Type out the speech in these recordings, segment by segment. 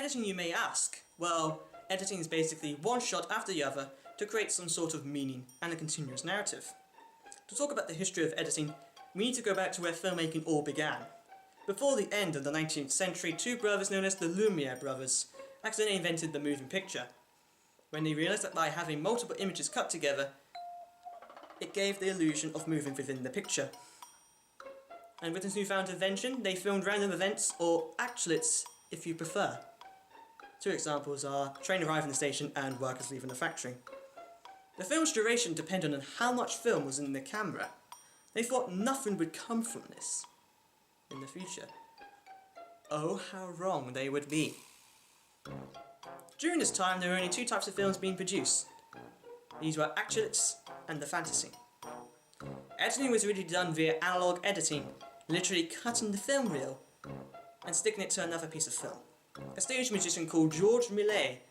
editing, you may ask? Well, editing is basically one shot after the other to create some sort of meaning and a continuous narrative. To talk about the history of editing, we need to go back to where filmmaking all began. Before the end of the 19th century, two brothers known as the Lumiere brothers accidentally invented the moving picture, when they realised that by having multiple images cut together, it gave the illusion of moving within the picture. And with this newfound invention, they filmed random events, or actuates if you prefer. Two examples are train arriving at the station and workers leaving the factory. The film's duration depended on how much film was in the camera. They thought nothing would come from this in the future. Oh, how wrong they would be. During this time, there were only two types of films being produced. These were actuates and the fantasy. Editing was really done via analog editing, literally cutting the film reel and sticking it to another piece of film. A stage magician called Georges Millet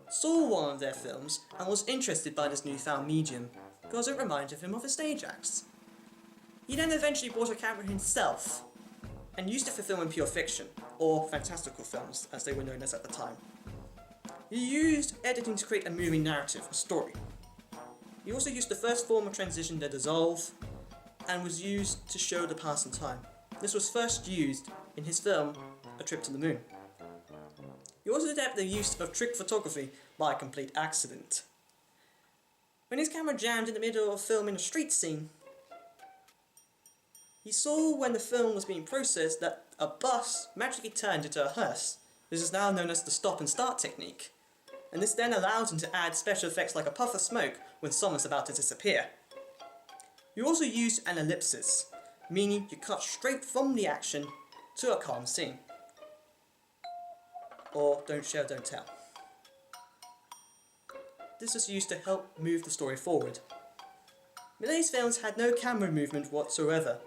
saw one of their films and was interested by this newfound medium because it reminded him of his stage acts. He then eventually bought a camera himself and used it for filming pure fiction, or fantastical films as they were known as at the time. He used editing to create a moving narrative, a story. He also used the first form of transition, the dissolve, and was used to show the passing time. This was first used in his film, A Trip to the Moon. He also adapted the use of trick photography by complete accident. When his camera jammed in the middle of filming a street scene, he saw when the film was being processed that a bus magically turned into a hearse. This is now known as the stop and start technique, and this then allows him to add special effects like a puff of smoke when someone's about to disappear. You also use an ellipsis, meaning you cut straight from the action to a calm scene. Or don't show, don't tell. This is used to help move the story forward. Millet's films had no camera movement whatsoever,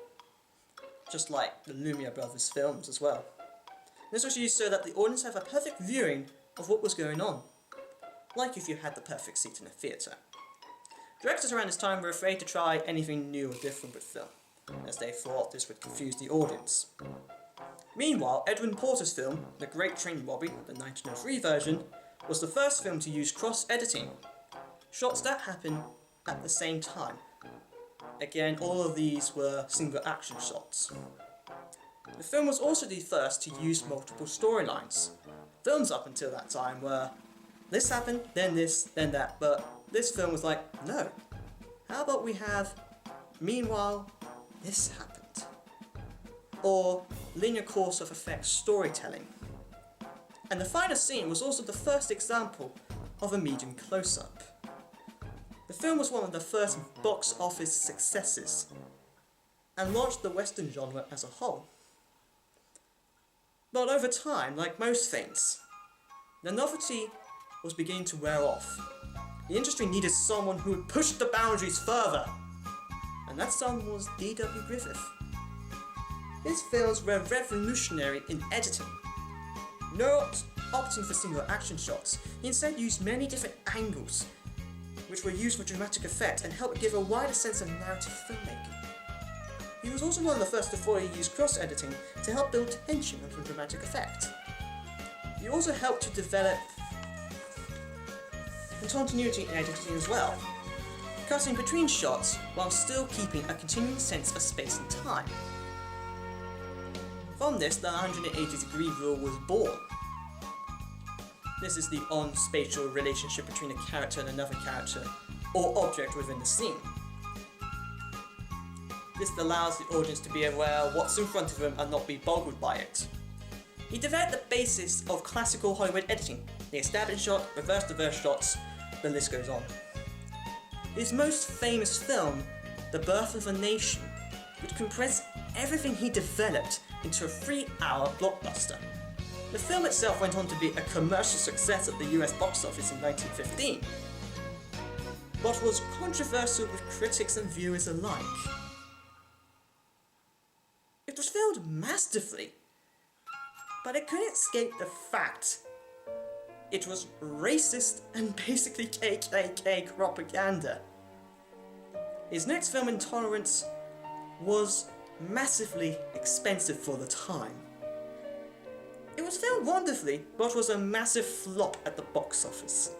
just like the Lumiere brothers' films as well. This was used so that the audience have a perfect viewing of what was going on, like if you had the perfect seat in a theatre. Directors around this time were afraid to try anything new or different with film, as they thought this would confuse the audience. Meanwhile, Edwin Porter's film, The Great Train Robbery, the 1903 version, was the first film to use cross-editing. Shots that happen at the same time. Again, all of these were single action shots. The film was also the first to use multiple storylines. Films up until that time were, this happened, then this, then that, but this film was like, no. How about we have, meanwhile, this happened? Or linear course of effects storytelling. And the final scene was also the first example of a medium close-up. The film was one of the first box office successes and launched the Western genre as a whole. But over time, like most things, the novelty was beginning to wear off. The industry needed someone who would push the boundaries further, and that someone was D.W. Griffith. His films were revolutionary in editing. Not opting for single action shots, he instead used many different angles, which were used for dramatic effect and helped give a wider sense of narrative filmmaking. He was also one of the first to fully use cross-editing to help build tension and dramatic effect. He also helped to develop continuity in editing as well, cutting between shots while still keeping a continuing sense of space and time. From this, the 180-degree rule was born. This is the on-spatial relationship between a character and another character, or object within the scene. This allows the audience to be aware of what's in front of them and not be boggled by it. He developed the basis of classical Hollywood editing, the established shot, reverse-to-reverse shots, the list goes on. His most famous film, The Birth of a Nation, would compress everything he developed into a 3-hour blockbuster. The film itself went on to be a commercial success at the US box office in 1915, but was controversial with critics and viewers alike. It was filmed masterfully, but it couldn't escape the fact it was racist and basically KKK propaganda. His next film, Intolerance, was massively expensive for the time. It was filmed wonderfully, but was a massive flop at the box office.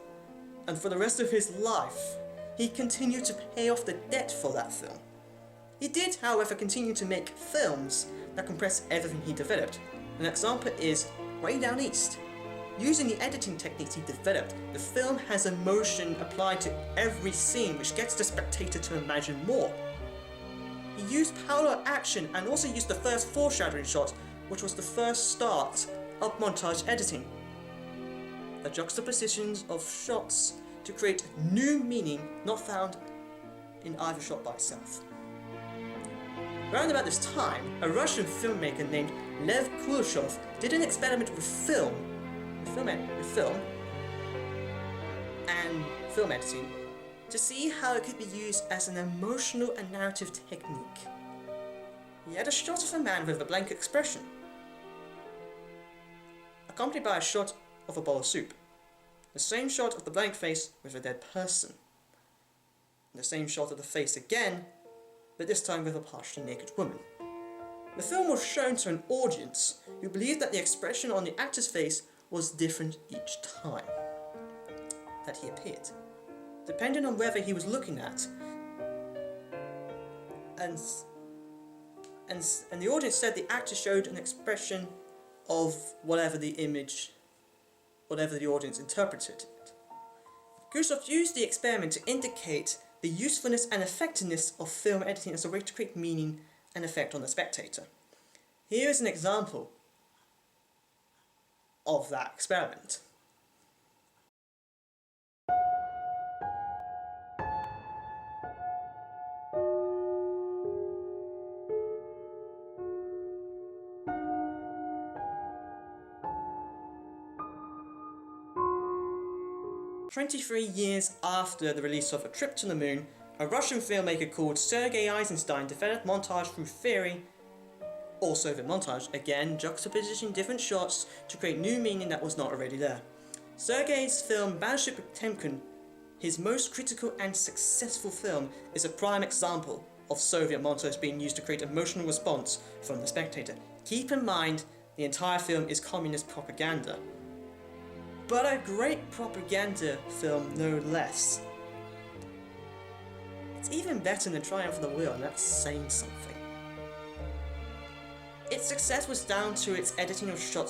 And for the rest of his life, he continued to pay off the debt for that film. He did, however, continue to make films that compress everything he developed. An example is Way Down East. Using the editing techniques he developed, the film has emotion applied to every scene, which gets the spectator to imagine more. He used parallel action and also used the first foreshadowing shot, which was the first start of montage editing. The juxtapositions of shots to create new meaning not found in either shot by itself. Around about this time, a Russian filmmaker named Lev Kuleshov did an experiment with film and film editing to see how it could be used as an emotional and narrative technique. He had a shot of a man with a blank expression, accompanied by a shot of a bowl of soup, the same shot of the blank face with a dead person, the same shot of the face again, but this time with a partially naked woman. The film was shown to an audience who believed that the expression on the actor's face was different each time that he appeared, depending on whether he was looking at, and the audience said the actor showed an expression of whatever the audience interpreted it. Kuleshov used the experiment to indicate the usefulness and effectiveness of film editing as a way to create meaning and effect on the spectator. Here is an example of that experiment. "23 years after the release of A Trip to the Moon, a Russian filmmaker called Sergei Eisenstein developed montage through theory, or Soviet montage, again juxtapositioning different shots to create new meaning that was not already there. Sergei's film Battleship Potemkin, his most critical and successful film, is a prime example of Soviet montage being used to create emotional response from the spectator. Keep in mind, the entire film is communist propaganda, but a great propaganda film no less. It's even better than Triumph of the Will, and that's saying something. Its success was down to its editing of shots